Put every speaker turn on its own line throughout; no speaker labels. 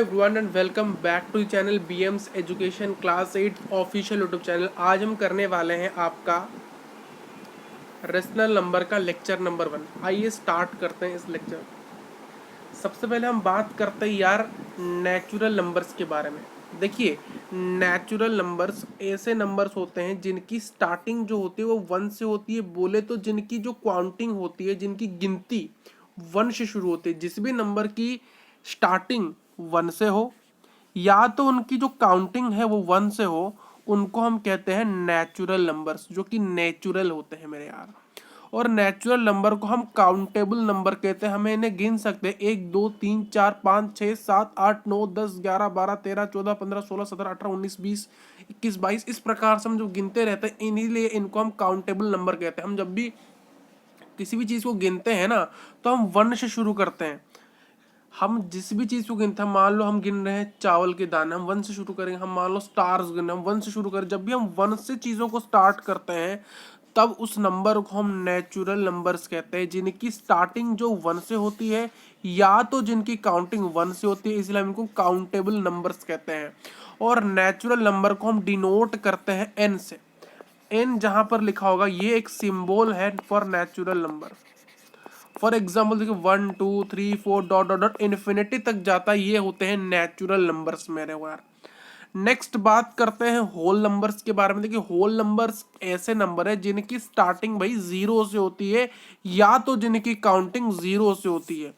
Everyone and welcome back to channel BMS education class 8 official YouTube channel. आज हम करने वाले हैं आपका रेशनल नंबर का लेक्चर नंबर 1। आइए स्टार्ट करते हैं इस लेक्चर। सबसे पहले हम बात करते हैं यार नेचुरल नंबर्स के बारे में। देखिए, नेचुरल नंबर्स ऐसे नंबर्स होते हैं जिनकी स्टार्टिंग जो होती है वो 1 से होती है। बोले तो जिनकी जो काउंटिंग होती है, जिनकी गिनती 1 से शुरू होती है। जिस भी नंबर की स्टार्टिंग 1 से हो या तो उनकी जो काउंटिंग है वो 1 से हो, उनको हम कहते हैं नेचुरल नंबर्स, जो कि नेचुरल होते हैं मेरे यार। और नेचुरल नंबर को हम काउंटेबल नंबर कहते हैं। हमें इन्हें गिन सकते हैं 1 2 3 4 5 6 7 8 9 10 11 12 13 14 15 16 17 18 19 20 21 22 इस प्रकार से हम जो गिनते रहते हैं, इन्हीं इनको हम काउंटेबल नंबर कहते हैं। हम जब भी किसी भी चीज को गिनते हैं ना, तो हम 1 से शुरू करते हैं। हम जिस भी चीज को गिनते हैं, मान लो हम गिन रहे हैं चावल के दाने, हम 1 से शुरू करेंगे। हम मान लो स्टार्स गिन रहे हैं, हम 1 से शुरू करें। जब भी हम 1 से चीजों को स्टार्ट करते हैं, तब उस नंबर को हम नेचुरल नंबर्स कहते हैं, जिनकी स्टार्टिंग जो 1 से होती है या तो जिनकी काउंटिंग 1 से होती है, इसलिए हम इनको काउंटेबल नंबर्स कहते हैं। और नेचुरल नंबर को हम डिनोट करते हैं एन से। एन जहां पर लिखा होगा, ये एक सिंबल है for natural number. For example देखिए 1 2 3 4 डॉट डॉट डॉट इन्फिनिटी तक जाता है, ये होते हैं नेचुरल नंबर्स मेरे यार। नेक्स्ट बात करते हैं होल नंबर्स के बारे में। देखिए, होल नंबर्स ऐसे नंबर है जिनकी स्टार्टिंग भाई 0 से होती है या तो जिनकी काउंटिंग 0 से होती है।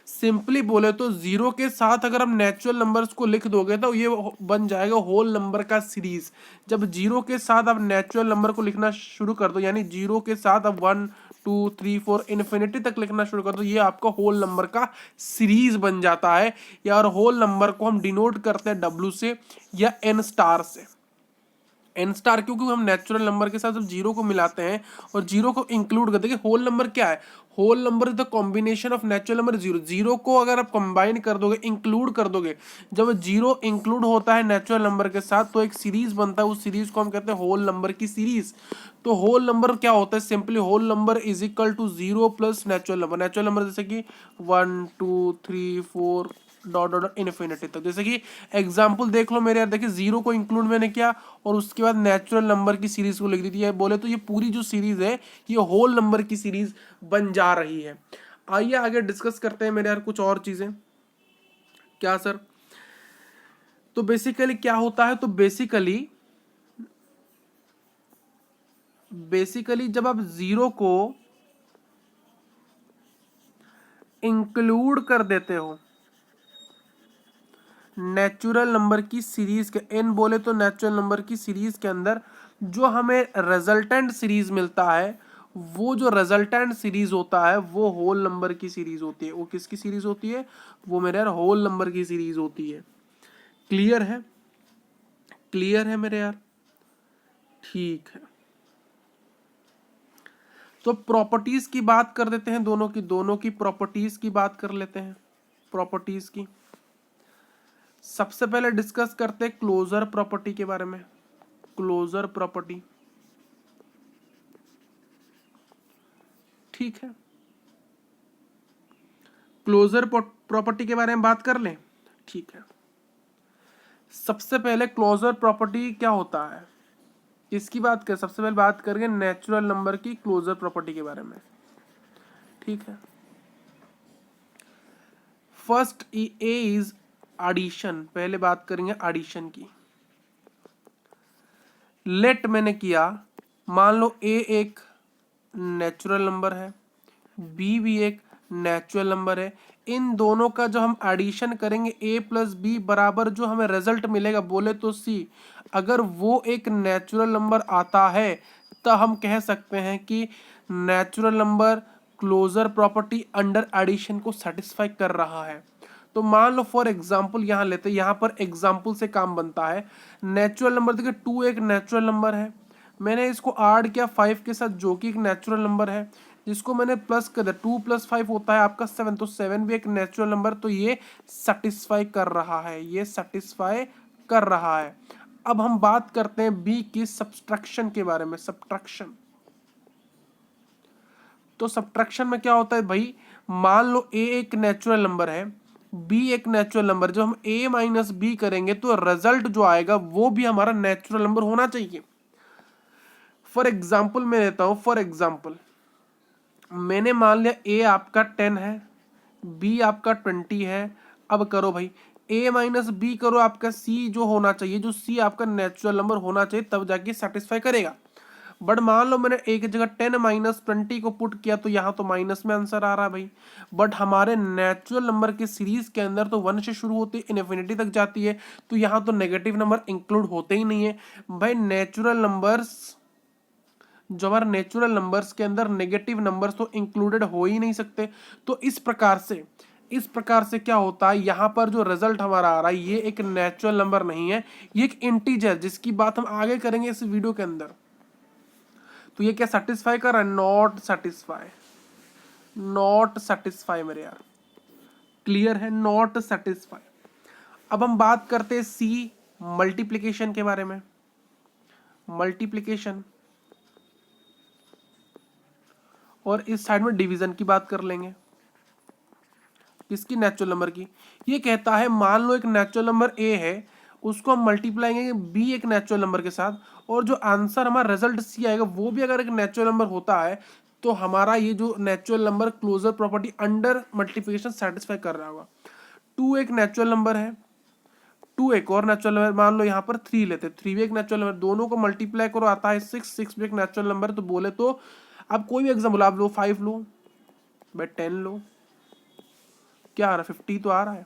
सिंपली बोले तो 0 के साथ अगर हम नेचुरल नंबर्स को लिख दोगे तो ये बन जाएगा होल नंबर का सीरीज। जब 0 के साथ आप नेचुरल नंबर को लिखना शुरू कर दो, यानी 0 के साथ अब 1 2 3 4 इन्फिनिटी तक लिखना शुरू कर दो, ये आपका होल नंबर का सीरीज बन जाता है। या होल नंबर को हम डिनोट करते हैं W से या N स्टार से। एन स्टार क्योंकि हम नेचुरल नंबर के साथ जब 0 को मिलाते हैं और 0 को इंक्लूड करते हैं। होल नंबर क्या है? Whole number is the combination of natural number 0। 0 को अगर आप कंबाइन कर दोगे, इंक्लूड कर दोगे, जब 0 इंक्लूड होता है नेचुरल नंबर के साथ तो एक सीरीज बनता है। उस सीरीज को हम कहते हैं होल नंबर की सीरीज। तो होल नंबर क्या होता है? Simply whole number is equal to 0 plus natural number. Natural number जैसे कि 1 2 3 4 डॉट डॉट इन्फिनिटी तक। जैसे कि एग्जांपल देख लो मेरे यार, देखिए 0 को इंक्लूड मैंने किया और उसके बाद नेचुरल नंबर की सीरीज को लिख दी थी। बोले तो ये पूरी जो सीरीज है ये होल नंबर की सीरीज बन जा रही है। आइए आगे डिस्कस करते हैं मेरे यार कुछ और चीजें। क्या सर? तो बेसिकली क्या होता है? तो बेसिकली जब आप 0 को इंक्लूड कर देते हो नेचुरल नंबर की सीरीज के, एन बोले तो नेचुरल नंबर की सीरीज के अंदर जो हमें रिजल्टेंट सीरीज मिलता है, वो जो रिजल्टेंट सीरीज होता है वो होल नंबर की सीरीज होती है। वो किसकी सीरीज होती है? वो मेरे यार होल नंबर की सीरीज होती है। क्लियर है? क्लियर है मेरे यार? ठीक है, तो प्रॉपर्टीज की बात कर देते हैं। दोनों की प्रॉपर्टीज की बात कर लेते हैं। प्रॉपर्टीज की सबसे पहले डिस्कस करते हैं क्लोजर प्रॉपर्टी के बारे में। क्लोजर प्रॉपर्टी, ठीक है। क्लोजर प्रॉपर्टी के बारे में बात कर लें, ठीक है। सबसे पहले क्लोजर प्रॉपर्टी क्या होता है, किसकी बात करें? सबसे पहले बात करेंगे नेचुरल नंबर की क्लोजर प्रॉपर्टी के बारे में, ठीक है। First a is addition. पहले बात करेंगे एडिशन की। लेट मैंने किया, मान लो ए एक नेचुरल नंबर है, बी भी एक नेचुरल नंबर है। इन दोनों का जो हम एडिशन करेंगे ए प्लस बी बराबर जो हमें रिजल्ट मिलेगा, बोले तो सी, अगर वो एक नेचुरल नंबर आता है तो हम कह सकते हैं कि natural number closure property under addition को सेटिस्फाई कर रहा है। तो मान लो फॉर एग्जांपल यहां लेते हैं, यहां पर एग्जांपल से काम बनता है। नेचुरल नंबर देखिए 2 एक नेचुरल नंबर है, मैंने इसको ऐड किया 5 के साथ जो कि एक नेचुरल नंबर है, जिसको मैंने प्लस कर दिया। 2 + 5 होता है आपका 7, तो 7 भी एक नेचुरल नंबर। तो ये सेटिस्फाई कर रहा है, ये सेटिस्फाई कर रहा है। अब हम बात करते हैं बी की सब्सट्रैक्शन के बारे में। सब्ट्रैक्शन, तो सब्ट्रैक्शन में क्या होता है भाई, मान लो ए एक नेचुरल नंबर है, बी एक नेचुरल नंबर, जब हम ए माइनस बी करेंगे तो रिजल्ट जो आएगा वो भी हमारा नेचुरल नंबर होना चाहिए। फॉर एग्जाम्पल मैं लेता हूं, फॉर एग्जाम्पल मैंने मान लिया ए आपका 10 है, बी आपका 20 है। अब करो भाई, ए माइनस बी करो, आपका सी जो होना चाहिए, जो सी आपका नेचुरल नंबर होना चाहिए, तब जाके सेटिस्फाई करेगा। बट मान लो मैंने एक जगह 10 माइनस 20 को पुट किया तो यहाँ तो माइनस में आंसर आ रहा है भाई। बट हमारे नेचुरल नंबर के सीरीज के अंदर तो 1 से शुरू होती है, इनफिनिटी तक जाती है, तो यहाँ तो नेगेटिव नंबर इंक्लूड होते ही नहीं है भाई। नेचुरल नंबर्स, जो हमारे नेचुरल नंबर्स के अंदर नेगेटिव नंबर्स तो इंक्लूडेड हो ही नहीं सकते। तो इस प्रकार से क्या होता है, यहाँ पर जो रिजल्ट हमारा आ रहा है ये एक नेचुरल नंबर नहीं है, ये एक इंटीजर, जिसकी बात हम आगे करेंगे इस वीडियो के अंदर। तो ये क्या सेटिस्फाई कर रहा है, नॉट सेटिस्फाई, नॉट सेटिस्फाई मेरे यार, क्लियर है, नॉट सेटिस्फाई। अब हम बात करते हैं सी, मल्टीप्लिकेशन के बारे में। मल्टीप्लिकेशन, और इस साइड में डिवीजन की बात कर लेंगे। किसकी, नेचुरल नंबर की। ये कहता है मान लो एक नेचुरल नंबर ए है, उसको हम मल्टीप्लाई करेंगे बी एक नेचुरल नंबर के साथ, और जो आंसर हमारा रिजल्ट सी आएगा वो भी अगर एक नेचुरल नंबर होता है, तो हमारा ये जो natural number closure property under multiplication satisfy कर रहा होगा। 2 एक नेचुरल नंबर है, 2 एक और नेचुरल नंबर, मान लो यहाँ पर 3 लेते, 3 भी एक नेचुरल नंबर, दोनों को मल्टीप्लाई करो आता है 6, 6 भी एक नेचुरल नंबर। तो बोले तो आप कोई भी एग्जाम्पल आप लो, 5 लो भाई, 10 लो, क्या आ रहा है, 50 तो आ रहा है।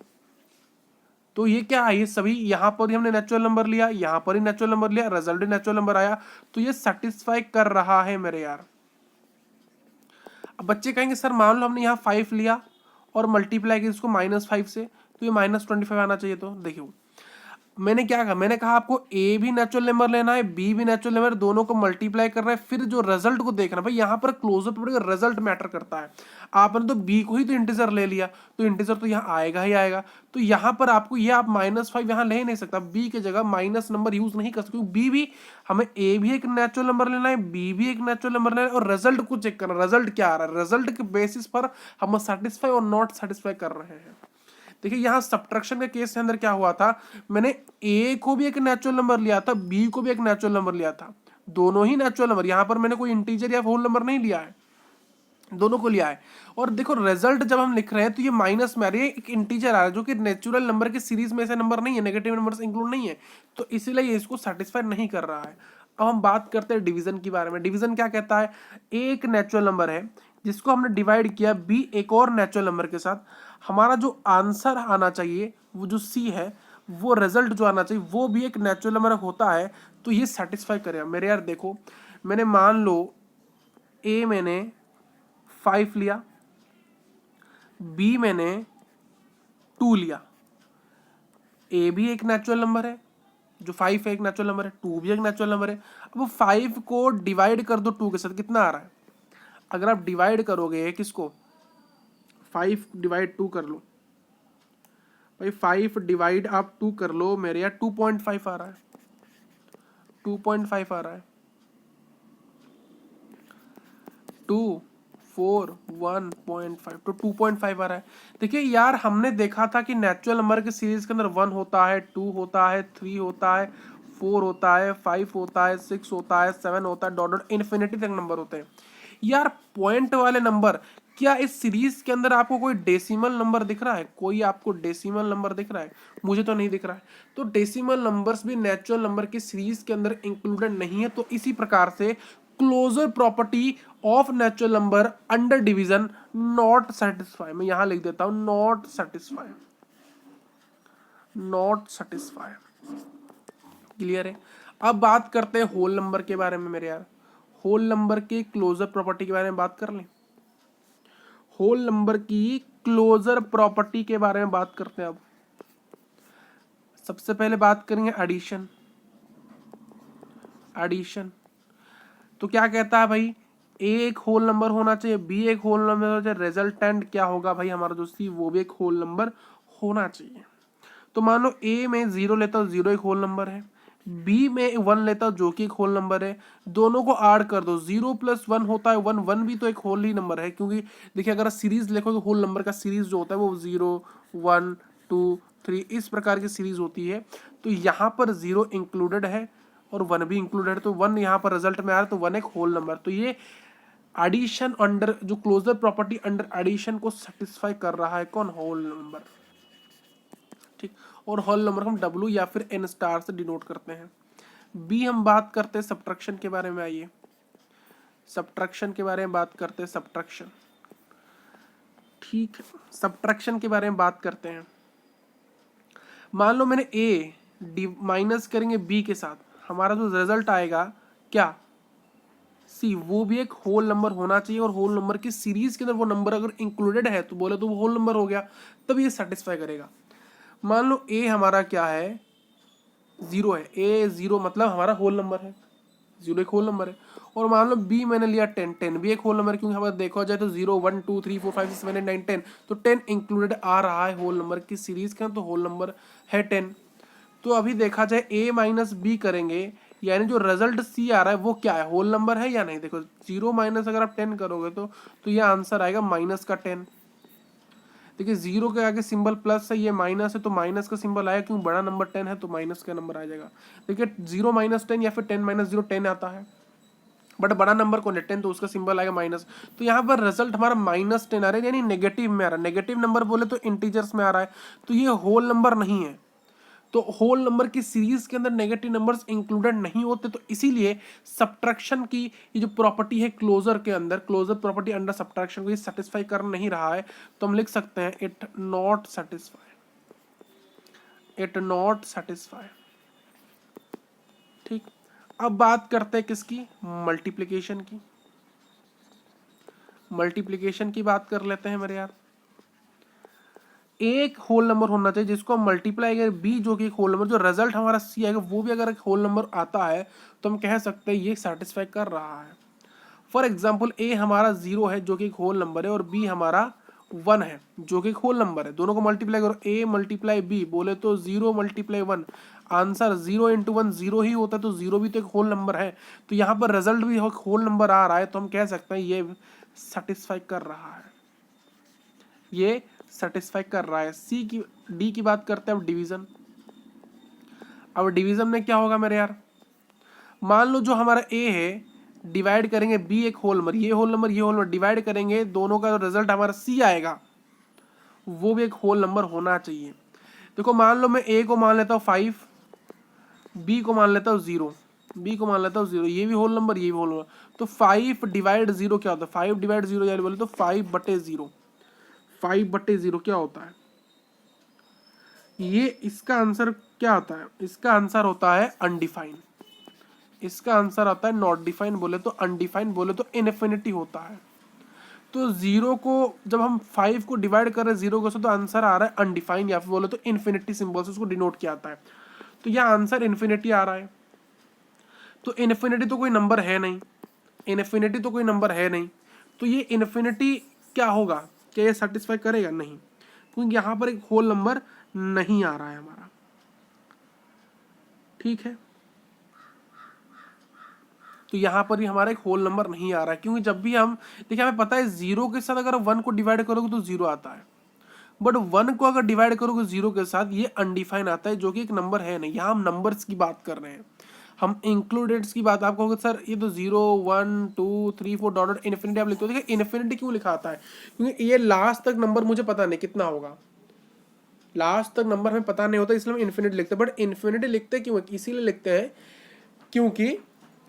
तो ये क्या है, ये सभी यहाँ पर ही हमने नेचुरल नंबर लिया, यहाँ पर ही नेचुरल नंबर लिया, रिजल्ट नेचुरल नंबर आया, तो ये सेटिस्फाई कर रहा है मेरे यार। अब बच्चे कहेंगे सर मान लो हमने यहाँ 5 लिया और मल्टीप्लाई किया इसको -5 से, तो ये -25 आना चाहिए। तो देखियो मैंने क्या कहा, मैंने कहा आपको ए भी नेचुरल नंबर लेना है, बी भी नेचुरल नंबर, दोनों को मल्टीप्लाई करना है, फिर जो रिजल्ट को देखना भाई। यहाँ पर क्लोजर प्रॉपर्टी का रिजल्ट मैटर करता है। आपने तो बी को ही तो इंटीजर ले लिया, तो इंटीजर तो यहाँ आएगा ही आएगा। तो यहाँ पर आपको ये आप -5 यहाँ ले ही नहीं सकता, बी की जगह माइनस नंबर यूज नहीं कर सकते, बी भी हमें ए भी एक नेचुरल नंबर लेना है, बी भी एक नेचुरल नंबर लेना है, और रिजल्ट को चेक करना, रिजल्ट क्या आ रहा है, रिजल्ट के बेसिस पर हम सेटिस्फाई और नॉट सेटिस्फाई कर रहे हैं। देखिए यहाँ सब्ट्रैक्शन के केस के अंदर क्या हुआ था, मैंने ए को भी एक नेचुरल नंबर लिया था, बी को भी एक नेचुरल नंबर लिया था, दोनों ही नेचुरल नंबर, यहाँ पर मैंने कोई इंटीजर या होल नंबर नहीं लिया है, दोनों को लिया है। और देखो रिजल्ट जब हम लिख रहे हैं तो ये माइनस में आ रही है, एक इंटीजर आ रहा है जो कि नेचुरल नंबर की सीरीज में ऐसा नंबर नहीं है, नेगेटिव नंबर्स इंक्लूड नहीं है, तो इसीलिए ये इसको सेटिस्फाई नहीं कर रहा है। अब हम बात करते हैं डिवीजन के बारे में। डिवीजन क्या कहता है, एक नेचुरल नंबर है जिसको हमने डिवाइड किया बी एक और नेचुरल नंबर के साथ, हमारा जो आंसर आना चाहिए वो जो सी है, वो रिजल्ट जो आना चाहिए वो भी एक नेचुरल नंबर होता है, तो ये सेटिस्फाई करेगा मेरे यार। देखो मैंने मान लो ए मैंने 5 लिया, बी मैंने 2 लिया, ए भी एक नेचुरल नंबर है, जो 5 है एक नेचुरल नंबर है, 2 भी एक नेचुरल नंबर है। अब 5 को डिवाइड कर दो 2 के साथ, कितना आ रहा है, अगर आप डिवाइड करोगे किसको, 5 डिवाइड 2 कर लो भाई, 5 डिवाइड आप 2 कर लो मेरे यार, 2.5 आ रहा है, 2.5 आ रहा है, 2 4 1.5, तो 2.5 आ रहा है। देखिए यार हमने देखा था कि नेचुरल नंबर के सीरीज के अंदर 1 होता है, 2 होता है, 3 होता है, 4 होता है, 5 होता है, 6 होता है, 7 होता है, डॉट डॉट इन्फिनिटी तक नंबर होते हैं। यार पॉइंट वाले नंबर, क्या इस सीरीज के अंदर आपको कोई डेसिमल नंबर दिख रहा है, कोई आपको डेसिमल नंबर दिख रहा है, मुझे तो नहीं दिख रहा है। तो डेसिमल नंबर्स भी नेचुरल नंबर की सीरीज के अंदर इंक्लूडेड नहीं है। तो इसी प्रकार से closure property of natural number under division not satisfy, मैं यहां लिख देता हूं not satisfy, not satisfy, clear है। अब बात करते हैं होल नंबर के बारे में मेरे यार, होल नंबर के क्लोजर प्रॉपर्टी के बारे में बात कर लें। होल नंबर की क्लोजर प्रॉपर्टी के बारे में बात करते हैं। अब सबसे पहले बात करेंगे एडिशन। एडिशन तो क्या कहता है भाई, ए एक होल नंबर होना चाहिए, बी एक होल नंबर होना चाहिए, रिजल्टेंट क्या होगा भाई हमारा जो सी, वो भी एक होल नंबर होना चाहिए। तो मान लो ए में 0 लेता हूं, 0 एक होल नंबर है, बी में 1 लेता हूं जो कि एक होल नंबर है, दोनों को ऐड कर दो, 0 + 1 होता है 1, 1 भी तो एक होल ही नंबर है, क्योंकि देखिए अगर सीरीज लिखोगे होल नंबर का सीरीज जो होता है वो 0 1 2 3 इस प्रकार की सीरीज होती है। तो यहाँ पर 0 इंक्लूडेड है और 1 भी इंक्लूडेड है, तो 1 यहाँ पर रिजल्ट में आ रहा है, तो 1 एक होल नंबर। तो ये एडिशन अंडर जो क्लोजर प्रॉपर्टी अंडर एडिशन को सेटिस्फाई कर रहा है, कौन? Whole number. ठीक, और होल नंबर हम W या फिर N स्टार से डिनोट करते हैं। बी हम बात करते हैं सब्ट्रैक्शन के बारे में। आइए सब्ट्रैक्शन के बारे में बात करते हैं। सब्ट्रैक्शन, ठीक, सब्ट्रैक्शन के बारे में बात करते हैं। मान लो मैंने ए माइनस करेंगे बी के साथ, हमारा जो रिजल्ट आएगा क्या? सी, वो भी एक होल नंबर होना चाहिए, और होल नंबर की सीरीज के अंदर वो नंबर अगर इंक्लूडेड है तो बोले तो वो होल नंबर हो गया, तब ये सेटिस्फाई करेगा। मान लो ए हमारा क्या है? 0 है। ए 0 मतलब हमारा होल नंबर है, 0 एक होल नंबर है। और मान लो बी मैंने लिया 10, 10 भी एक होल नंबर, क्योंकि हमारा देखा जाए तो 0 1 2 3 4 5 6 7 8 9 10, तो 10 इंक्लूडेड आ रहा है होल नंबर की सीरीज का, तो होल नंबर है 10। तो अभी देखा जाए ए माइनस बी करेंगे, यानी जो रिजल्ट सी आ रहा है वो क्या है? होल नंबर है या नहीं? देखो 0 माइनस अगर आप 10 करोगे तो ये आंसर आएगा माइनस का 10। देखिए 0 के आगे सिंबल प्लस है, ये माइनस है, तो माइनस का सिंबल आया, क्यों? बड़ा नंबर 10 है तो माइनस का नंबर आ जाएगा। देखिए 0 माइनस 10 या फिर 10 माइनस 0 10 आता है, बट बड़ा नंबर कौन है? 10, तो उसका सिंबल आएगा माइनस। तो यहाँ पर रिजल्ट हमारा माइनस 10 आ रहा है, यानी नेगेटिव में आ रहा है। नेगेटिव नंबर बोले तो इंटीजर्स में आ रहा है, तो ये होल नंबर नहीं है। तो होल नंबर की सीरीज के अंदर नेगेटिव नंबर्स इंक्लूडेड नहीं होते, तो इसीलिए सब्ट्रैक्शन की ये जो प्रॉपर्टी है क्लोजर के अंदर, क्लोजर प्रॉपर्टी अंडर सब्ट्रैक्शन को ये सेटिस्फाई कर नहीं रहा है, तो हम लिख सकते हैं it not satisfy, it not satisfy. ठीक, अब बात करते हैं किसकी? मल्टीप्लिकेशन की। मल्टीप्लिकेशन की बात कर लेते हैं मेरे यार। एक होल नंबर होना चाहिए जिसको हम मल्टीप्लाई करें बी, जो कि एक होल नंबर, जो रिजल्ट हमारा सी आएगा वो भी अगर एक होल नंबर आता है तो हम कह सकते हैं ये सेटिस्फाई कर रहा है। फॉर एग्जाम्पल ए हमारा 0 है जो कि एक होल नंबर है, और बी हमारा 1 है जो कि एक होल नंबर है। दोनों को मल्टीप्लाई करो, ए मल्टीप्लाई बी, बोले तो 0 मल्टीप्लाई 1, आंसर 0 इंटू 1 0 ही होता है, तो 0 भी तो एक होल नंबर है। तो यहाँ पर रिजल्ट भी एक होल नंबर आ रहा है, तो हम कह सकते हैं ये सेटिस्फाई कर रहा है, ये सेटिस्फाई कर रहा है। सी की डी की बात करते हैं अब डिवीजन। अब डिवीजन में क्या होगा मेरे यार? मान लो जो हमारा ए है, डिवाइड करेंगे बी, एक होल नंबर, ये होल नंबर ये होल नंबर, डिवाइड करेंगे दोनों का, जो रिजल्ट हमारा सी आएगा वो भी एक होल नंबर होना चाहिए। देखो मान लो मैं ए को मान लेता हूँ 5, बी को मान लेता हूँ 0, बी को मान लेता हूँ 0, ये भी होल नंबर ये भी होल नंबर, तो 5 डिवाइड 0 क्या होता है? 5 डिवाइड 0 यानी बोले तो 5/0, 5/0 क्या होता है? ये इसका आंसर क्या होता है? इसका आंसर होता है अनडिफाइंड, इसका आंसर आता है नॉट डिफाइंड, बोले तो अनडिफाइंड, बोले तो इनफिनिटी होता है। तो 0 को जब हम 5 को डिवाइड कर रहे हैं 0 को से, तो आंसर आ रहा है अनडिफाइंड, या फिर बोले तो इन्फिनिटी सिंबल से उसको डिनोट किया जाता है। तो यह आंसर इन्फिनिटी आ रहा है। तो इन्फिनिटी तो कोई नंबर है नहीं, इन्फिनिटी तो कोई नंबर है नहीं, तो ये इन्फिनिटी क्या होगा? क्या ये सेटिस्फाई करेगा? नहीं, क्योंकि यहाँ पर एक होल नंबर नहीं आ रहा है हमारा। ठीक है, तो यहाँ पर भी हमारा एक होल नंबर नहीं आ रहा है, क्योंकि जब भी हम देखिए हमें पता है 0 के साथ अगर 1 को डिवाइड करोगे तो 0 आता है, बट 1 को अगर डिवाइड करोगे 0 के साथ ये अनडिफाइन आता है, जो कि एक नंबर है नहीं। यहाँ हम नंबर्स की बात कर रहे हैं, हम इंक्लूडेड्स की बात। आप कहोगे सर ये तो 0 1 2 3 4 डॉट डॉट इन्फिनिटी आप लिखते हो। देखिए इन्फिनिटी क्यों लिखा आता है? क्योंकि ये लास्ट तक नंबर मुझे पता नहीं कितना होगा, लास्ट तक नंबर हमें पता नहीं होता, इसलिए हम इन्फिनिटी लिखते हैं। बट इन्फिनिटी लिखते क्यों? इसीलिए लिखते हैं क्योंकि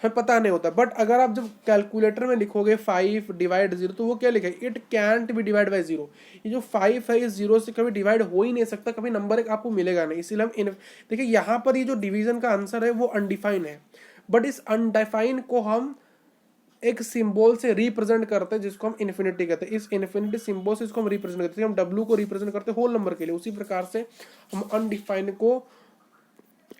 हमें पता नहीं होता। बट अगर आप जब कैलकुलेटर में लिखोगे 5 डिवाइड 0, तो वो क्या लिखा है? It cantt B divide by 0। ये जो 5 है इस 0 से कभी डिवाइड हो ही नहीं सकता, कभी नंबर एक आपको मिलेगा नहीं, इसीलिए हम देखिए यहाँ पर ये जो डिवीजन का आंसर है वो अनडिफाइन है, बट इस अनडिफाइन को हम एक सिंबल से रिप्रेजेंट करते हैं जिसको हम इन्फिनिटी कहते हैं। इस इन्फिनिटी सिंबल से इसको हम रिप्रेजेंट करते हैं, हम W को रिप्रेजेंट करते हैं होल नंबर के लिए, उसी प्रकार से हम अनडिफाइन को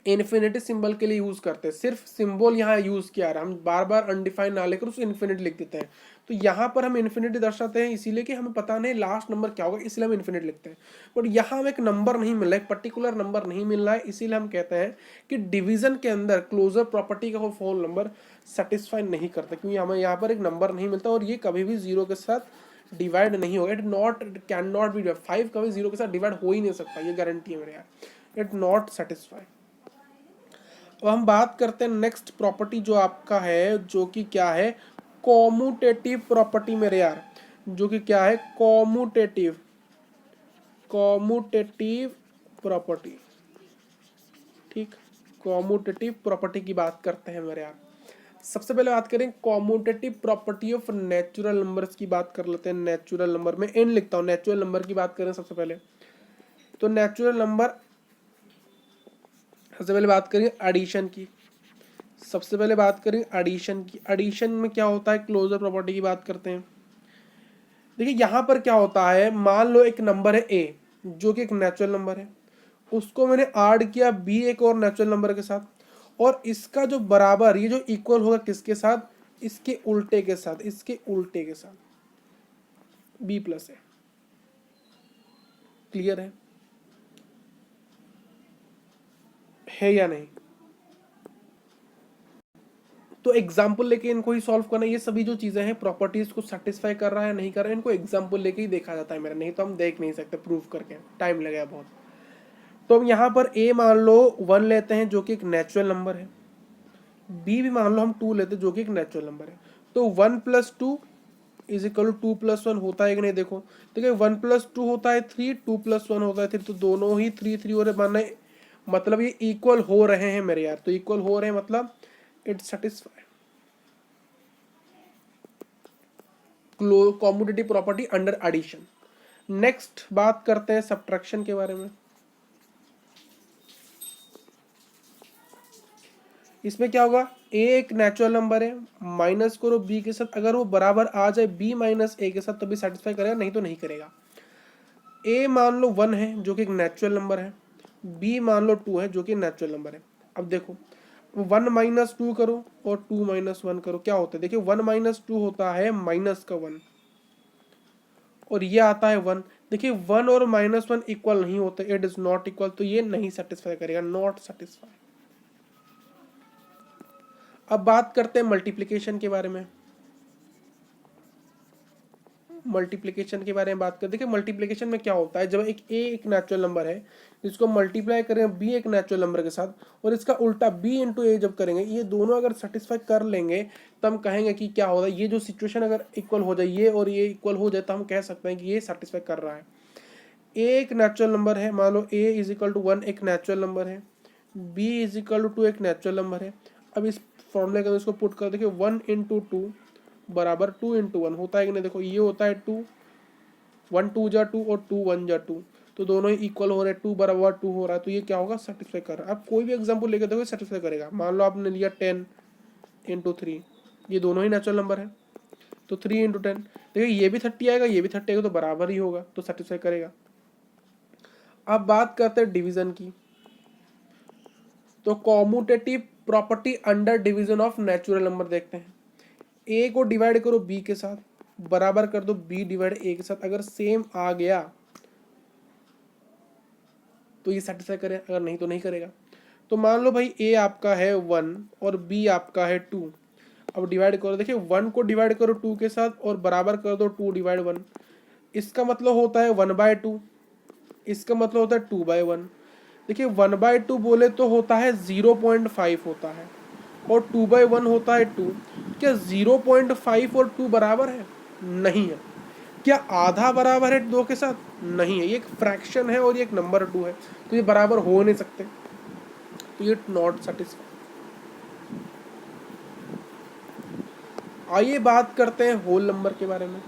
इन्फिनिटी सिंबल के लिए यूज करते हैं। सिर्फ सिंबल यहाँ यूज किया रहा, हम बार बार अनडिफाइन ना लेकर उसको इन्फिनिटी लिख देते हैं। तो यहाँ पर हम इन्फिनिटी दर्शाते हैं इसीलिए कि हमें पता नहीं लास्ट नंबर क्या होगा, इसलिए हम इन्फिनिटी लिखते हैं। बट यहाँ हमें एक नंबर नहीं मिल रहा है, एक पर्टिकुलर नंबर नहीं मिल रहा है, इसीलिए हम कहते हैं कि डिवीजन के अंदर क्लोजर प्रॉपर्टी का होल नंबर सेटिस्फाई नहीं करता, क्योंकि हमें यहाँ पर एक नंबर नहीं मिलता, और ये कभी भी 0 के साथ डिवाइड नहीं होगा, it not can not be divide, 5 कभी 0 के साथ डिवाइड हो ही नहीं सकता, ये गारंटी है मेरे यार, इट नॉट सेटिस्फाई। अब हम बात करते हैं नेक्स्ट प्रॉपर्टी जो आपका है, जो कि क्या है, कॉम्यूटेटिव प्रॉपर्टी मेरे यार, जो कि क्या है, कॉम्यूटेटिव प्रॉपर्टी। ठीक, कॉम्यूटेटिव प्रॉपर्टी की बात करते हैं मेरे यार। सबसे पहले बात करें commutative property of natural numbers की बात कर लेते हैं। नेचुरल नंबर में एन लिखता हूँ, नेचुरल नंबर की बात करें सबसे पहले, तो नेचुरल नंबर, सबसे पहले बात करें एडिशन की। सबसे पहले बात करें एडिशन की। एडिशन में क्या होता है, क्लोजर प्रॉपर्टी की बात करते हैं। देखिए यहाँ पर क्या होता है, मान लो एक नंबर है ए, जो कि एक नेचुरल नंबर है, उसको मैंने ऐड किया बी एक और नेचुरल नंबर के साथ, और इसका जो बराबर, ये जो इक्वल होगा किसके साथ, इसके उल्टे के साथ, इसके उल्टे के साथ बी प्लस है। क्लियर है या नहीं? तो एग्जाम्पल लेके इनको ही सॉल्व करना, ये सभी जो चीजें हैं प्रॉपर्टीज को सेटिस्फाई कर रहा है नहीं कर रहा है, इनको एग्जाम्पल लेके ही देखा जाता है मेरा, नहीं तो हम देख नहीं सकते प्रूव करके, टाइम लगेगा बहुत। तो हम यहाँ पर ए मान लो 1 लेते हैं जो कि एक नेचुरल नंबर है, बी भी मान लो हम 2 लेते हैं जो कि एक नेचुरल नंबर है। तो 1 + 2 इज इक्वल टू 2 + 1 होता है कि नहीं, देखो देखिए 1 + 2 होता है 3, 2 + 1 होता है 3, तो दोनों ही 3 3 हो रहे, मानना मतलब ये इक्वल हो रहे हैं मेरे यार, तो इक्वल हो रहे हैं मतलब it satisfy commutative property under addition. Next बात करते हैं सब्ट्रैक्शन के बारे में। इसमें क्या होगा, ए एक नेचुरल नंबर है, माइनस करो बी के साथ, अगर वो बराबर आ जाए बी माइनस ए के साथ तभी सेटिस्फाई करेगा, नहीं तो नहीं करेगा। ए मान लो 1 है जो कि एक नेचुरल नंबर है, बी मान लो 2 है जो कि नेचुरल नंबर है। अब देखो 1 - 2 करो और 2 - 1 करो, क्या होता है, देखिए 1 - 2 होता है माइनस का 1, और ये आता है 1। देखिए 1 और -1 इक्वल नहीं होते, इट इज नॉट इक्वल, तो ये नहीं सेटिस्फाई करेगा, नॉट सेटिस्फाई। अब बात करते हैं मल्टीप्लिकेशन के बारे में। मल्टीप्लिकेशन के बारे में बात करते हैं। देखिए मल्टीप्लिकेशन में क्या होता है, जब एक ए एक नेचुरल नंबर है जिसको मल्टीप्लाई करें बी एक नेचुरल नंबर के साथ, और इसका उल्टा बी इंटू ए जब करेंगे, ये दोनों अगर सेटिस्फाई कर लेंगे तो हम कहेंगे कि क्या होगा, ये जो सिचुएशन अगर इक्वल हो जाए, ये और ये इक्वल हो जाए, तो हम कह सकते हैं कि ये सेटिस्फाई कर रहा है। ए एक नेचुरल नंबर है, मान लो ए इज इक्वल टू 1 एक नेचुरल नंबर है, बी इज इक्वल टू 2 एक नेचुरल नंबर है। अब इस फॉर्मूले के अंदर इसको पुट कर, देखिए 1 × 2 बराबर 2 × 1 होता है कि नहीं, देखो ये होता है 2, 1 2 जा 2 और 2 1 जा 2, तो दोनों ही इक्वल हो रहे हैं, 2 बराबर 2 हो रहा है, तो ये क्या होगा, सेटिस्फाई कर रहा है। आप कोई भी एग्जांपल लेके देखो सेटिस्फाई करेगा। मान लो आपने लिया 10 × 3, ये दोनों ही नेचुरल नंबर है, तो 3 × 10, देखिए ये भी 30 आएगा, ये भी 30 आएगा, तो बराबर ही होगा, तो सेटिस्फाई करेगा। अब बात करते हैं डिवीजन की। तो commutative property under division of natural number देखते हैं। ए को डिवाइड करो बी के साथ, बराबर कर दो बी डिवाइड ए के साथ, अगर सेम आ गया तो ये सेटिस्फाई करेगा, अगर नहीं तो नहीं करेगा। तो मान लो भाई ए आपका है 1 और बी आपका है 2, अब डिवाइड करो, देखिए 1 को डिवाइड करो 2 के साथ और बराबर कर दो 2 डिवाइड 1, इसका मतलब होता है 1/2, इसका मतलब होता है 2/1। देखिए 1/2 बोले तो होता है 0.5 होता है, और 2/1 होता है 2। क्या 0.5 और 2 बराबर है? नहीं है। क्या आधा बराबर है 2 के साथ? नहीं है, ये एक फ्रैक्शन है और ये एक नंबर 2 है, तो ये बराबर हो नहीं सकते, तो ये नॉट सेटिस्फाई। आइए बात करते हैं होल नंबर के बारे में।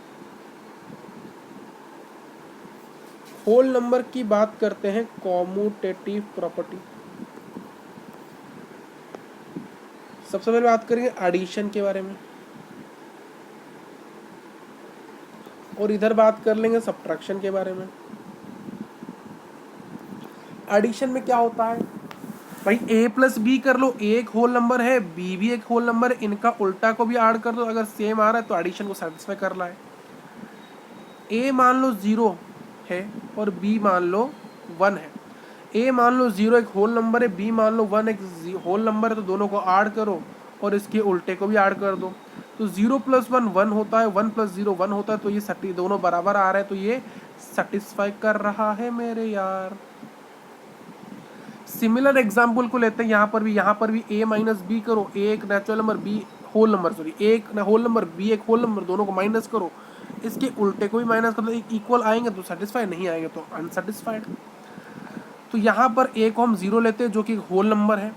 होल नंबर की बात करते हैं कॉम्यूटेटिव प्रॉपर्टी। सबसे पहले बात करेंगे एडिशन के बारे में, और इधर बात कर लेंगे सब्ट्रैक्शन के बारे में। एडिशन में क्या होता है भाई, a + b कर लो, a एक होल नंबर है, b भी एक होल नंबर है, इनका उल्टा को भी ऐड कर दो, अगर सेम आ रहा है तो एडिशन को सेटिस्फाई कर रहा है। a मान लो 0 है और b मान लो 1 है। a मान लो 0 एक होल नंबर है, b मान लो 1 एक होल नंबर है, तो दोनों को ऐड करो और इसके उल्टे को भी ऐड कर दो, तो 0 + 1 1 होता है, 1 + 0 1 होता है, तो ये दोनों बराबर आ रहे हैं, तो ये सेटिस्फाई कर रहा है मेरे यार। सिमिलर एग्जाम्पल को लेते हैं, यहाँ पर भी a माइनस बी करो, a एक natural number b whole number, sorry एक होल नंबर b एक होल नंबर, दोनों को माइनस करो, इसके उल्टे को भी माइनस करो, एक इक्वल आएंगे तो सेटिस्फाइड, नहीं आएंगे तो अनसेटिस्फाइड। तो यहाँ पर a को हम 0 लेते हैं जो कि होल नंबर है,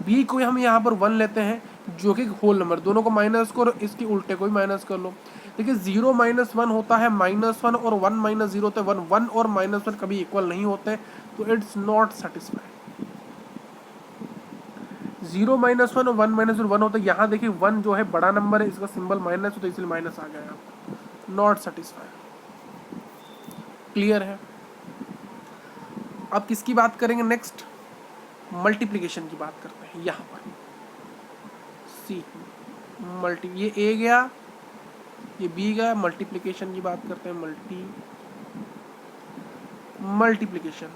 b को हम यहाँ पर 1 लेते हैं जो कि होल नंबर, दोनों को माइनस करो, इसके उल्टे को भी माइनस कर लो। देखिए 0 - 1 होता है -1 और 1 - 0 होता है 1, 1 और -1 कभी इक्वल नहीं होते, तो इट्स नॉट सेटिस्फाइड। 0 - 1 और 1 - 0 1 होता है, यहाँ देखिए 1 जो है बड़ा नंबर है, इसका सिंबल माइनस है तो इसलिए माइनस आ गया यहाँ पर, नॉट सेटिस्फाइड। क्लियर है। अब किसकी बात करेंगे नेक्स्ट, मल्टीप्लिकेशन की बात करते हैं। यहाँ पर सी ये ए गया, ये बी गया, मल्टीप्लिकेशन की बात करते हैं। मल्टीप्लिकेशन,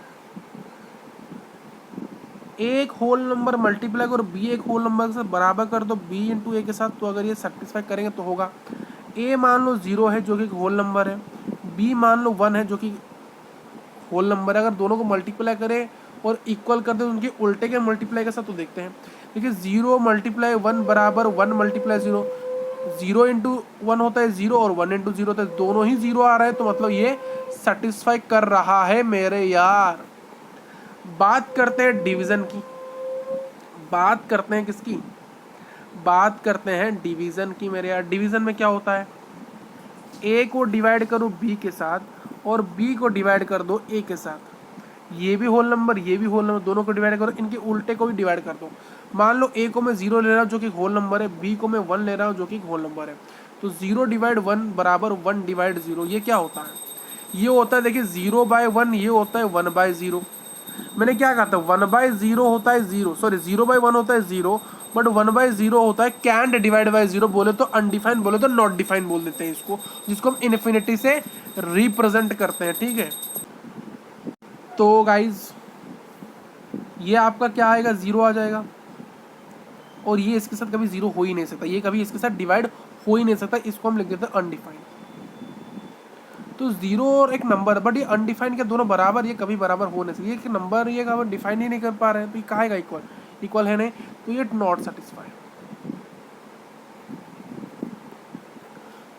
एक होल नंबर मल्टीप्लाई करो बी एक होल नंबर के साथ बराबर कर दो बी इंटू ए के साथ, तो अगर ये सेटिस्फाई करेंगे तो होगा। ए मान लो 0 है जो कि होल नंबर है, बी मान लो 1 है जो कि होल नंबर है। अगर दोनों को मल्टीप्लाई करें और इक्वल कर दे उनके उल्टे के मल्टीप्लाई के साथ, तो देखते हैं। देखिए 0 × 1 बराबर 1 × 0, 0 × 1 होता है 0 और 1 × 0 होता है, दोनों ही 0 आ रहे हैं, तो मतलब ये सेटिस्फाई कर रहा है मेरे यार। बात करते हैं डिवीजन की, बात करते हैं किसकी, बात करते हैं डिवीजन की मेरे यार। डिवीजन में क्या होता है, ए को डिवाइड करो बी के साथ और बी को डिवाइड कर दो ए के साथ, ये भी होल नंबर ये भी होल नंबर, दोनों को डिवाइड करो, इनके उल्टे को भी डिवाइड कर दो। मान लो ए को मैं 0 ले रहा हूँ जो कि होल नंबर है, बी को मैं 1 ले रहा हूँ जो कि होल नंबर है, तो 0 / 1 बराबर 1 / 0। ये क्या होता है, ये होता है देखिए 0/1, ये होता है 1/0। मैंने क्या कहा था, 1/0 होता है 0, सॉरी 0/1 होता है 0, बट 1/0 होता है कैंट डिवाइड बाई 0, बोले तो अनडिफाइंड, बोले तो नॉट डिफाइंड बोल देते हैं इसको, जिसको हम इन्फिनिटी से रिप्रेजेंट करते हैं। ठीक है, तो गाइज ये आपका क्या आएगा, 0 आ जाएगा, और ये इसके साथ कभी 0 हो ही नहीं सकता, ये कभी इसके साथ डिवाइड हो ही नहीं सकता, इसको हम लिख देते हैं अनडिफाइंड। तो 0 और एक नंबर, बट ये अनडिफाइंड के दोनों बराबर, ये कभी बराबर हो नहीं सकते, ये नंबर ये कभी डिफाइन ही नहीं कर पा रहे हैं, तो ये कहेगा इक्वल, इक्वल है नहीं, तो ये नॉट सेटिस्फाइड।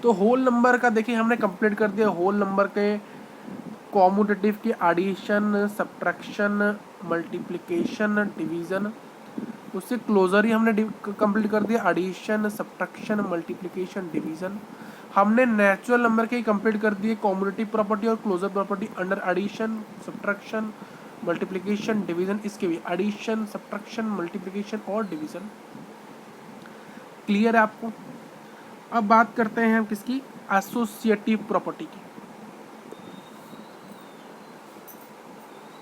तो होल नंबर का देखिए हमने कंप्लीट कर दिया, होल नंबर के कॉम्यूटेटिव की एडिशन, सब्ट्रैक्शन, मल्टीप्लिकेशन, डिवीजन, उससे क्लोजर ही हमने कंप्लीट कर दिया, एडिशन, सब्ट्रैक्शन, मल्टीप्लिकेशन, डिवीजन। हमने नेचुरल नंबर के ही कंप्लीट कर दिए, कॉम्यूटेटिव प्रॉपर्टी और closure property under addition, subtraction, multiplication, division, इसके भी एडिशन, सब्ट्रैक्शन, मल्टीप्लिकेशन और डिवीजन। क्लियर है आपको। अब बात करते हैं हम किसकी, एसोसिएटिव प्रॉपर्टी की।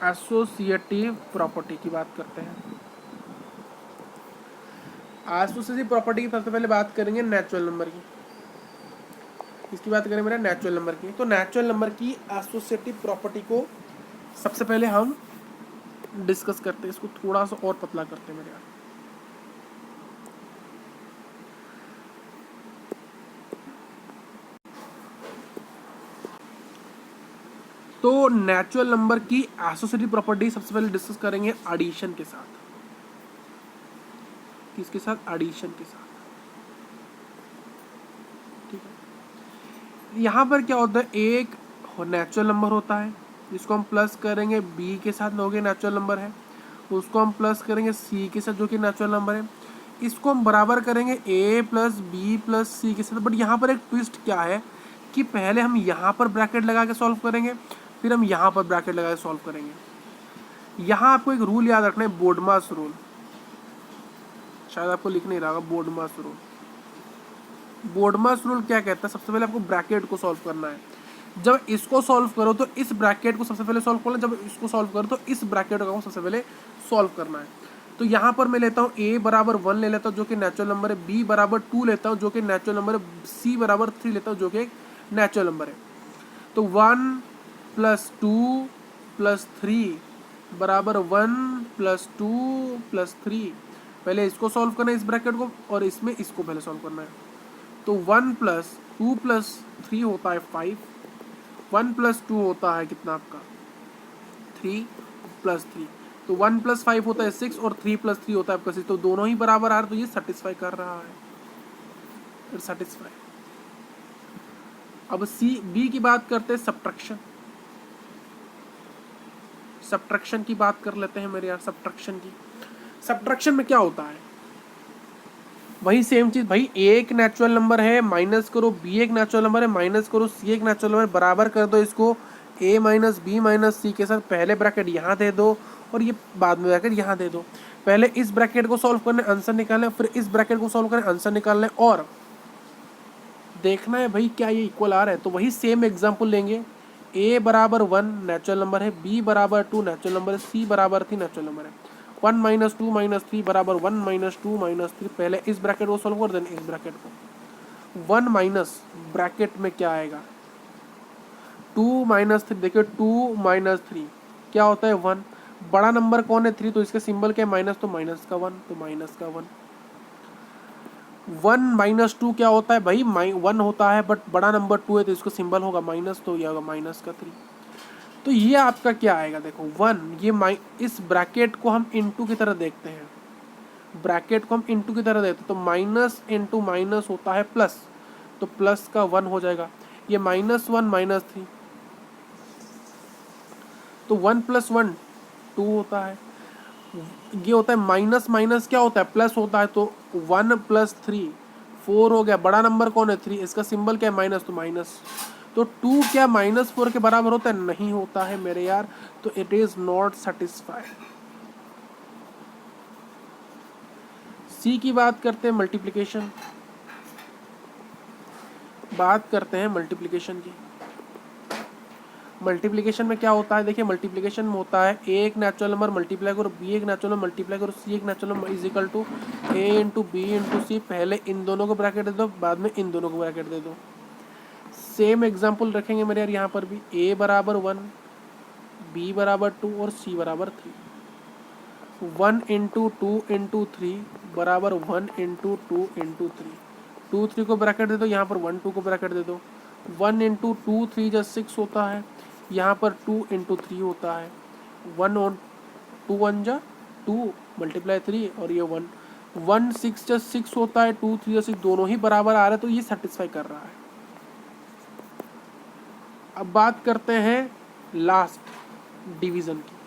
एसोसिएटिव प्रॉपर्टी की बात करते हैं। एसोसिएटिव प्रॉपर्टी की सबसे पहले बात करेंगे नेचुरल नंबर की, इसकी बात करें मेरा नेचुरल नंबर की। तो नेचुरल नंबर की एसोसिएटिव प्रॉपर्टी को सबसे पहले हम डिस्कस करते हैं, इसको थोड़ा सा और पतला करते हैं मेरे यार। तो नेचुरल नंबर की एसोसिएटिव प्रॉपर्टी सबसे पहले डिस्कस करेंगे एडिशन के साथ, किसके साथ, एडिशन के साथ। ठीक है, यहाँ पर क्या होता है, एक नेचुरल नंबर होता है जिसको हम प्लस करेंगे बी के साथ, जो कि नेचुरल नंबर है, उसको हम प्लस करेंगे सी के साथ जो कि नेचुरल नंबर है, इसको हम बराबर करेंगे ए प्लस बी प्लस सी के साथ। बट यहाँ पर एक ट्विस्ट क्या है कि पहले हम यहाँ पर ब्रैकेट लगा के सॉल्व करेंगे, फिर हम यहाँ पर ब्रैकेट लगा के सॉल्व करेंगे। यहाँ आपको एक रूल याद रखना है, बोर्डमास रूल, शायद आपको लिख नहीं रहा होगा, बोर्डमास रूल। बोर्डमास रूल क्या कहता है, सबसे पहले आपको ब्रैकेट को सॉल्व करना है, जब इसको सॉल्व करो तो इस ब्रैकेट को सबसे पहले सॉल्व करना, जब इसको सॉल्व करो तो इस ब्रैकेट को सबसे पहले सॉल्व करना है। तो यहाँ पर मैं लेता हूँ a बराबर 1 ले लेता हूँ जो कि नेचुरल नंबर है, b बराबर 2 लेता हूँ जो कि नेचुरल नंबर है, c बराबर 3 लेता हूँ जो कि एक नेचुरल नंबर है। तो 1 + 2 + 3 बराबर 1 + 2 + 3, पहले इसको सॉल्व करना है इस ब्रैकेट को, और इसमें इसको पहले सॉल्व करना है। तो 1 प्लस 2 प्लस 3 होता है 5, 1 प्लस 2 होता है कितना आपका 3 प्लस 3, तो 1 प्लस 5 होता है 6 और 3 प्लस 3 होता है आपका 6, तो दोनों ही बराबर आ रहे, तो ये सेटिस्फाई कर रहा है, सेटिस्फाई। अब सी बी की बात करते हैं, सब्ट्रैक्शन। सब्ट्रैक्शन की बात कर लेते हैं मेरे यार, सब्ट्रैक्शन की। सब्ट्रैक्शन में क्या होता है, वही सेम चीज भाई, ए एक नेचुरल नंबर है माइनस करो, बी एक नेचुरल नंबर है माइनस करो, सी एक नेचुरल नंबर बराबर कर दो इसको ए माइनस बी माइनस सी के साथ, पहले ब्रैकेट यहाँ दे दो और ये बाद में ब्रैकेट यहाँ दे दो। पहले इस ब्रैकेट को सॉल्व करने आंसर निकालना है, फिर इस ब्रैकेट को सॉल्व करने आंसर निकालना है और देखना है भाई क्या ये इक्वल आ रहा है। तो वही सेम एग्जांपल लेंगे, ए बराबर 1 नेचुरल नंबर है, बी बराबर 2 नेचुरल नंबर है, सी बराबर 3 नेचुरल नंबर है। 1 माइनस 2 माइनस 3 बराबर 1 माइनस 2 माइनस 3, पहले इस ब्रैकेट को सॉल्व कर देना, इस ब्रैकेट को 1 माइनस ब्रैकेट में क्या आएगा 2 माइनस 3, देखिए 2 माइनस 3 क्या होता है 1, बड़ा नंबर कौन है 3, तो इसका सिंबल क्या है माइनस, तो माइनस का 1, तो माइनस का 1। 1 माइनस 2 क्या होता है भाई 1 होता है, बट बड़ा नंबर 2 है तो इसको सिंबल होगा माइनस, तो ये होगा माइनस का 3। तो ये आपका क्या आएगा देखो 1, ये इस ब्रैकेट को हम इनटू की तरह देखते हैं, ब्रैकेट को हम इनटू की तरह देखते हैं, तो माइनस इनटू माइनस होता है प्लस, तो प्लस का 1 हो जाएगा। ये माइनस 1 माइनस 3, तो 1 प्लस 1 2 होता है। ये होता है माइनस माइनस क्या होता है प्लस होता है, तो 1 प्लस 3 4 हो गया, बड़ा नंबर कौन है 3, इसका सिंबल क्या है माइनस, तो माइनस। तो 2 क्या माइनस 4 के बराबर होता है, नहीं होता है मेरे यार, तो इट इज नॉट सेटिस्फाइड। सी की बात करते हैं, मल्टीप्लिकेशन, बात करते हैं मल्टीप्लिकेशन की। मल्टीप्लिकेशन में क्या होता है, देखिए मल्टीप्लिकेशन में होता है ए एक नेचुरल नंबर मल्टीप्लाई करो, बी एक नेचुरल नंबर मल्टीप्लाई करो, सी एक natural number is equal to A into B into C, पहले इन दोनों को ब्रैकेट दे दो, बाद में इन दोनों को ब्रैकेट दे दो। सेम एग्जांपल रखेंगे मेरे यार यहाँ पर भी, ए बराबर 1, बी बराबर 2 और सी बराबर 3। 1 इंटू 2 इंटू 3 बराबर 1 इंटू 2 इंटू 3, 2 3 को ब्रैकेट दे दो, यहाँ पर 1 2 को ब्रैकेट दे दो। 1 इंटू 2 3 जो 6 होता है, यहाँ पर 2 इंटू 3 होता है, 1 और 2 1 जा 2 मल्टीप्लाई 3 और ये 1 1 6 जा 6 होता है, 2 3 जा 6 दोनों ही बराबर आ रहे हैं, तो ये सेटिस्फाई कर रहा है। अब बात करते हैं लास्ट डिवीजन की।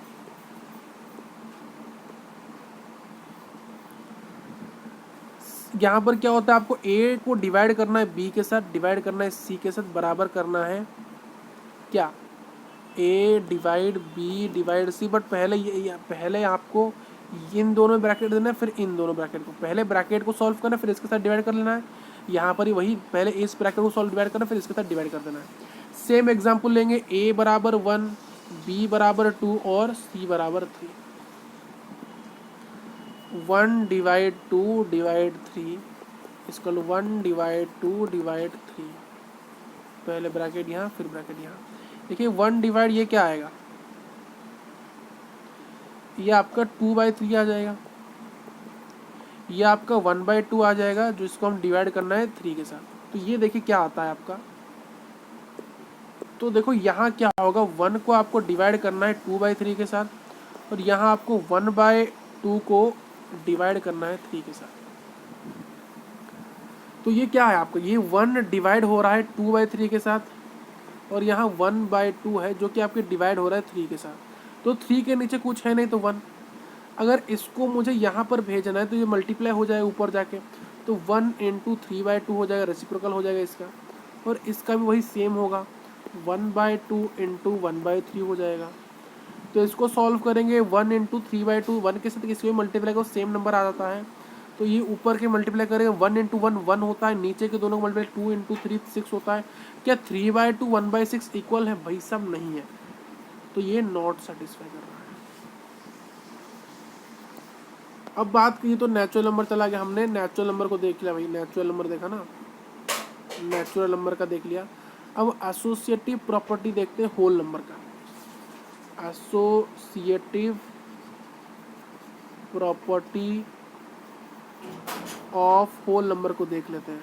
यहाँ पर क्या होता है, आपको ए को डिवाइड करना है बी के साथ, डिवाइड करना है सी के साथ, बराबर करना है क्या A divide B divide C, but पहले आपको इन दोनों ब्रैकेट देना है, फिर इन दोनों ब्रैकेट को, पहले ब्रैकेट को सॉल्व करना है फिर इसके साथ डिवाइड कर लेना है। यहाँ पर ही वही पहले इस ब्रैकेट को सॉल्व डिवाइड करना है फिर इसके साथ डिवाइड कर देना है। सेम एग्जाम्पल लेंगे, ए बराबर 1, बी बराबर 2 और सी बराबर 3। 1 डिवाइड 2 डिवाइड 3 इसको 1 डिवाइड 2 डिवाइड 3, पहले ब्रैकेट यहाँ फिर ब्रैकेट यहाँ। देखिए 1 डिवाइड ये क्या आएगा, ये आपका 2/3 आ जाएगा, ये आपका 1/2 आ जाएगा, जो इसको हम डिवाइड करना है 3 के साथ। तो ये देखिए क्या आता है आपका, तो देखो यहाँ क्या होगा, 1 को आपको डिवाइड करना है 2/3 के साथ, और यहाँ आपको 1/2 को डिवाइड करना है 3 के साथ। तो ये क्या है आपको, ये 1 डिवाइड हो रहा है 2/3 के साथ, और यहाँ 1/2 है जो कि आपके डिवाइड हो रहा है 3 के साथ। तो 3 के नीचे कुछ है नहीं तो 1। अगर इसको मुझे यहाँ पर भेजना है तो ये मल्टीप्लाई हो जाएगा ऊपर जाके, तो 1 इंटू 3/2 हो जाएगा, रेसिप्रोकल हो जाएगा इसका, और इसका भी वही सेम होगा 1/2 इंटू 1/3 हो जाएगा। तो इसको सॉल्व करेंगे 1 इंटू 3/2, 1 के साथ किसी भी मल्टीप्लाई को सेम नंबर आ जाता है, तो ये ऊपर के मल्टीप्लाई करेंगे 1 इंटू 1 1 होता है, नीचे के दोनों को मल्टीप्लाई 2 इंटू 3 6 होता है। क्या 3/2 1/6 इक्वल है, भाई सब नहीं है, तो ये नॉट सेटिस्फाई कर रहा है। अब बात की तो नेचुरल नंबर चला गया, हमने नेचुरल नंबर को देख लिया भाई, नेचुरल नंबर देखा ना, नेचुरल नंबर का देख लिया। अब एसोसिएटिव प्रॉपर्टी देखते हैं होल नंबर का। Associative property of whole number को देख लेते हैं।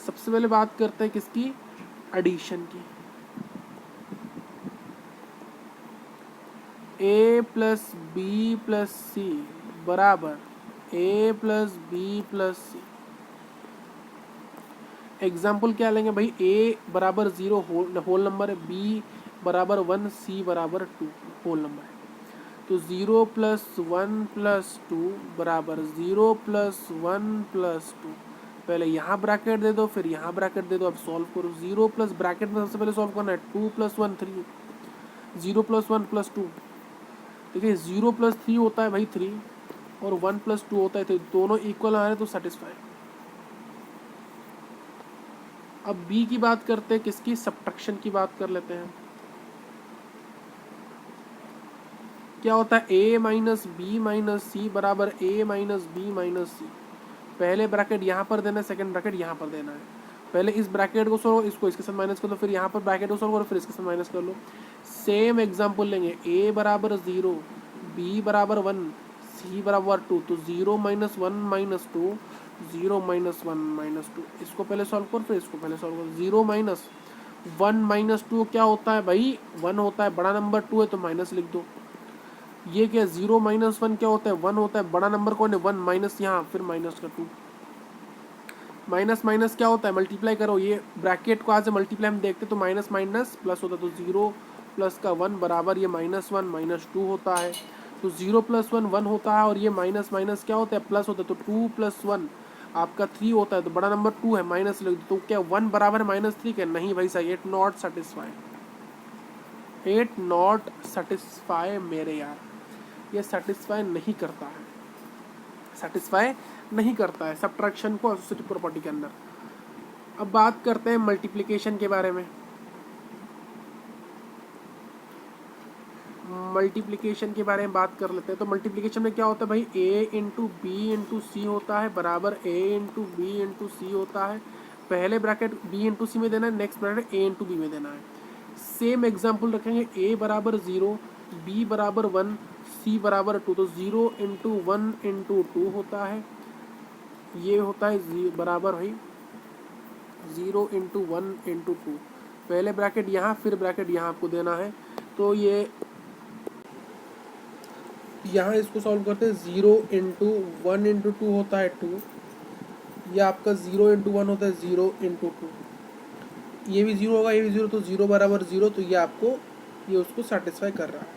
सबसे पहले बात करते हैं किसकी, एडिशन की। ए प्लस बी प्लस सी बराबर ए प्लस बी प्लस सी। एग्जाम्पल क्या लेंगे भाई, ए बराबर 0 होल नंबर है, बी बराबर 1, सी बराबर 2 होल नंबर है। तो 0 प्लस 1 प्लस 2 बराबर 0 प्लस 1 प्लस 2। पहले यहाँ ब्रैकेट दे दो, फिर यहाँ ब्रैकेट दे दो, अब सॉल्व करो। 0 प्लस ब्रैकेट में सबसे पहले सॉल्व करना है, 2 प्लस 1 3, 0 प्लस 1 प्लस 2। देखिए 0 प्लस 3 होता है भाई 3, और 1 प्लस 2 होता है 3, दोनों इक्वल आ रहे हैं तो सेटिस्फाई। अब बी की बात करते हैं, किसकी, सब्ट्रैक्शन की बात कर लेते हैं। क्या होता है, ए माइनस बी माइनस सी बराबर ए माइनस बी माइनस सी। पहले ब्रैकेट यहाँ पर देना है, सेकंड ब्रैकेट यहाँ पर देना है। पहले इस ब्रैकेट को सोल्व, इसको इसके साथ माइनस कर लो, फिर यहाँ पर ब्रैकेट को सोल्व करो, फिर इसके साथ माइनस कर लो। सेम एग्जांपल लेंगे, ए बराबर 0, बी बराबर 1, सी बराबर 2, तो 0 माइनस 1 माइनस 2, 0 माइनस 1 माइनस 2। इसको पहले सॉल्व करो, फिर इसको पहले सॉल्व करो। 0 माइनस 1 माइनस 2 क्या होता है भाई, 1 होता है, बड़ा नंबर 2 है तो माइनस लिख दो। ये क्या, 0 माइनस 1 क्या होता है, 1 होता है, बड़ा नंबर कौन है, 1, माइनस यहाँ, फिर माइनस का 2। माइनस माइनस क्या होता है, मल्टीप्लाई करो, ये ब्रैकेट को आज से मल्टीप्लाई हम देखते तो माइनस माइनस प्लस होता है, तो 0 प्लस का 1 बराबर ये माइनस 1 माइनस 2 होता है। तो 0 प्लस 1 1 होता है, और ये माइनस माइनस क्या होता है, प्लस होता है, तो 2 प्लस 1 आपका 3 होता है, तो बड़ा नंबर 2 है, माइनस लिख दो। तो क्या 1 बराबर है माइनस 3 क्या, नहीं भाई सही, it not satisfy, it not satisfy मेरे यार, ये सेटिस्फाई नहीं करता है, सेटिस्फाई नहीं करता है सब्ट्रैक्शन को एसोसिएटिव प्रॉपर्टी के अंदर। अब बात करते हैं मल्टीप्लिकेशन के बारे में। मल्टीप्लिकेशन के बारे में बात कर लेते हैं। तो मल्टीप्लिकेशन में क्या होता है भाई, ए इंटू बी इंटू सी होता है बराबर ए इंटू बी इंटू सी होता है। पहले ब्रैकेट बी इंटू सी में देना है, नेक्स्ट ब्रैकेट ए इंटू बी में देना है। सेम एग्जाम्पल रखेंगे, ए बराबर 0, बी बराबर 1, सी बराबर 2, तो 0 इंटू 1 इंटू 2 होता है, ये होता है बराबर भाई 0 इंटू 1 इंटू 2। पहले ब्रैकेट यहाँ, फिर ब्रैकेट यहाँ आपको देना है। तो ये यहाँ इसको सॉल्व करते हैं, 0 इंटू 1 इंटू 2 होता है 2, ये आपका 0 इंटू 1 होता है 0 इंटू 2, ये भी 0 होगा, ये भी 0, तो 0 बराबर 0, तो ये आपको, ये उसको सेटिस्फाई कर रहा है।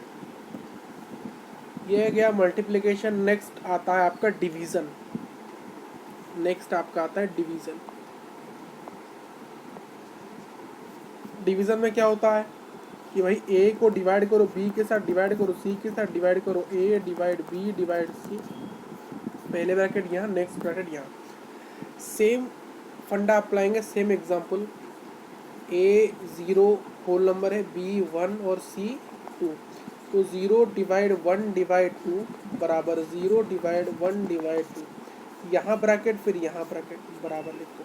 ये गया मल्टीप्लिकेशन। नेक्स्ट आता है आपका डिवीजन, नेक्स्ट आपका आता है डिवीजन। डिवीजन में क्या होता है कि भाई ए को डिवाइड करो बी के साथ, डिवाइड करो सी के साथ, डिवाइड करो ए डिवाइड बी डिवाइड सी। पहले ब्रैकेट यहाँ, नेक्स्ट ब्रैकेट यहाँ। सेम फंडा अप्लाएंगे, सेम एग्जांपल, ए 0 होल नंबर है, बी 1 और सी 2, तो 0 डिवाइड 1 डिवाइड 2 बराबर 0 डिवाइड 1 डिवाइड 2। यहाँ ब्रैकेट, फिर यहाँ ब्रैकेट बराबर लिख दो।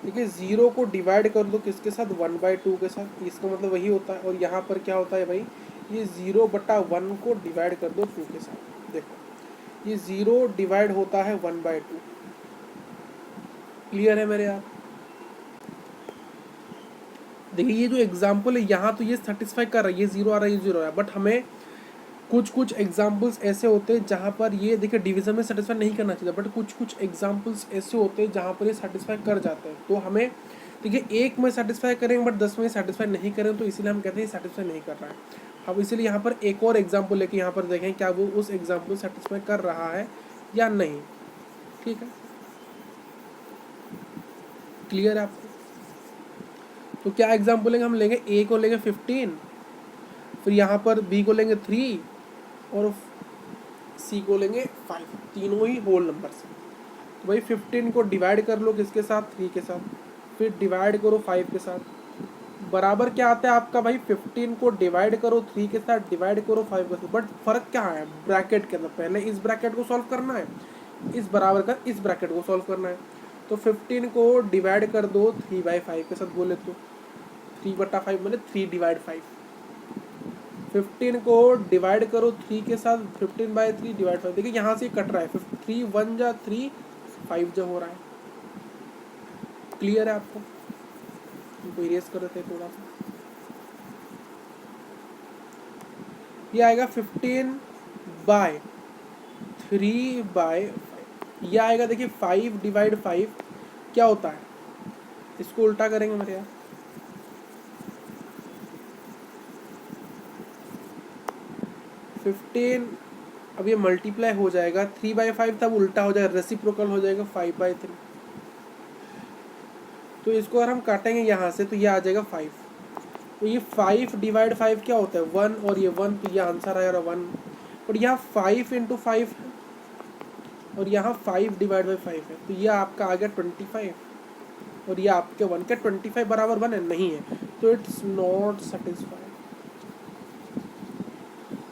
देखिए 0 को डिवाइड कर दो किसके साथ, 1/2 के साथ, इसका मतलब वही होता है। और यहाँ पर क्या होता है भाई, ये 0/1 को डिवाइड कर दो 2 के साथ। देखो ये 0 डिवाइड होता है 1/2। क्लियर है मेरे यार। देखिए ये जो एग्जाम्पल है यहाँ, तो ये सेटिस्फाई कर रहा है, ये 0 आ रहा है, ये 0 आ रहा है, बट हमें कुछ एग्जाम्पल्स ऐसे होते हैं जहाँ पर ये देखिए डिवीजन में सेटिस्फाई नहीं करना चाहिए, बट कुछ एग्जाम्पल्स ऐसे होते हैं जहाँ पर ये सेटिस्फाई कर जाते हैं। तो हमें देखिए एक में सेटिस्फाई करेंगे बट 10 में सेटिस्फाई नहीं करें, तो इसीलिए हम कहते हैं सेटिस्फाई नहीं कर रहा है। अब इसीलिए यहाँ पर एक और एग्जाम्पल लेके यहाँ पर देखें क्या वो उस एग्जाम्पल सेटिस्फाई कर रहा है या नहीं। ठीक है, क्लियर है आपको। तो क्या एग्जाम्पल लेंगे, हम लेंगे ए को लेंगे 15, फिर यहाँ पर बी को लेंगे 3 और सी को लेंगे 5, तीनों ही होल नंबर से। तो भाई 15 को डिवाइड कर लो किसके साथ, 3 के साथ, फिर डिवाइड करो 5 के साथ, बराबर क्या आता है आपका भाई, 15 को डिवाइड करो 3 के साथ, डिवाइड करो 5 के साथ। बट फर्क क्या है, ब्रैकेट के अंदर पहले इस ब्रैकेट को सॉल्व करना है, इस बराबर का इस ब्रैकेट को सॉल्व करना है। तो 15 को डिवाइड कर दो 3/5 के साथ, बोले तो 3/5 मतलब 3 डिवाइड 5। 15 को डिवाइड करो 3 के साथ, 15/3 डिवाइड 5। देखिए यहाँ से कट रहा है, 3 1 जा 3, 5 जा हो रहा है। क्लियर है आपको? इनको इरेज कर देते हैं थोड़ा सा। ये आएगा 15/3/5। ये आएगा, देखिए 5/5 क्या होता है, इसको उल्टा करेंगे मेरे यार। 15, अब ये मल्टीप्लाई हो जाएगा, 3/5 तब उल्टा हो जाएगा, रेसिप्रोकल हो जाएगा 5/3। तो इसको अगर हम काटेंगे यहाँ से तो ये आ जाएगा 5। तो ये 5/5 क्या होता है, 1, और ये 1, तो ये आंसर आएगा 1। और यहाँ 5 × 5 है, और यहाँ 5/5 है, तो ये आपका आ गया 25। और ये आपके 1 के 25 बराबर 1 है, नहीं है, तो इट्स नॉट सेटिस्फाइड।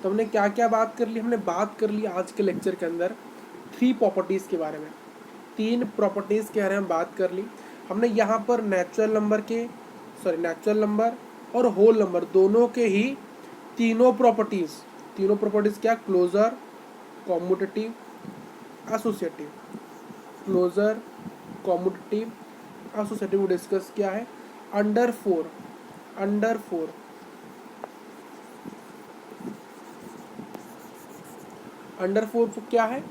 तो हमने क्या क्या बात कर ली, हमने बात कर ली आज के लेक्चर के अंदर 3 प्रॉपर्टीज़ के बारे में। 3 प्रॉपर्टीज़ के बारे में बात कर ली हमने। यहाँ पर नेचुरल नंबर और होल नंबर दोनों के ही तीनों प्रॉपर्टीज़ क्या, closure, commutative, associative. Closure, commutative, associative discuss किया है। अंडर फोर को क्या है,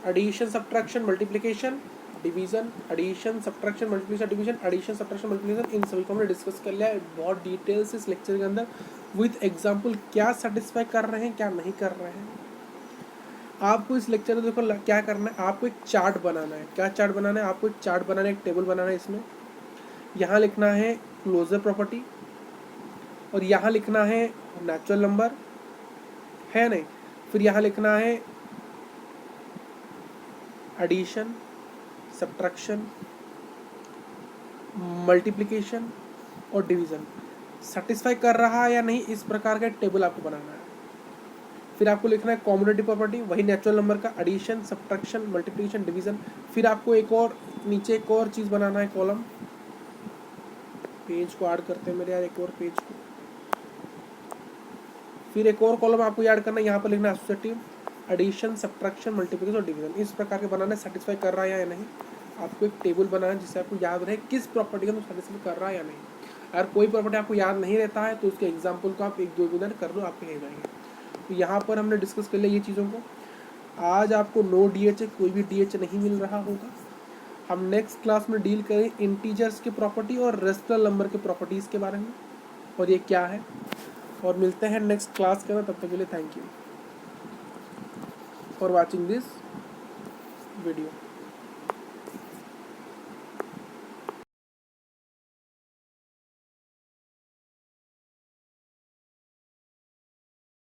addition, subtraction, multiplication, division, addition, subtraction, multiplication, division, addition, subtraction, multiplication, इन सभी को हमने डिस्कस कर लिया है बहुत डिटेल से इस लेक्चर के अंदर विथ एग्जांपल, क्या सेटिस्फाई कर रहे हैं क्या नहीं कर रहे हैं। आपको इस लेक्चर में देखो क्या करना है, आपको एक चार्ट बनाना है। क्या चार्ट बनाना है आपको, एक चार्ट बनाना है, एक टेबल बनाना है। इसमें यहाँ लिखना है क्लोजर प्रॉपर्टी, और यहाँ लिखना है नेचुरल नंबर, है नहीं, फिर यहाँ लिखना है एडिशन, सब्ट्रैक्शन, मल्टीप्लिकेशन और डिवीजन। सेटिस्फाई कर रहा है या नहीं, इस प्रकार का टेबल आपको बनाना है। फिर आपको लिखना है कॉम्यूटेटिव प्रॉपर्टी, वही नेचुरल नंबर का एडिशन, सब्ट्रैक्शन, मल्टीप्लिकेशन, डिवीजन। फिर आपको एक और नीचे एक और चीज़ बनाना है, कॉलम। पेज को ऐड करते हैं मेरे यार, एक और पेज को। फिर एक और कॉलम आपको ऐड करना है, यहाँ पर लिखना है एसोसिएटिव, एडिशन, सब्ट्रैक्शन, मल्टीप्लिकेशन और डिवीजन। इस प्रकार के बनाना है, सेटिस्फाई कर रहा है या नहीं। आपको एक टेबल बनाना है जिससे आपको याद रहे किस प्रॉपर्टी का सेटिस्फाई कर रहा है या नहीं। अगर कोई प्रॉपर्टी आपको याद नहीं रहता है तो उसके एग्जाम्पल को आप 1-2 मिनट कर लो, आपके हो जाएंगे। तो यहाँ पर हमने डिस्कस कर लिया ये चीज़ों को। आज आपको नो DH, कोई भी DH नहीं मिल रहा होगा। हम नेक्स्ट क्लास में डील करें इंटीजर्स के प्रॉपर्टी और रेशनल नंबर के प्रॉपर्टीज़ के बारे में, और ये क्या है। और मिलते हैं नेक्स्ट क्लास के अंदर, तब तक के लिए thank you for watching this video.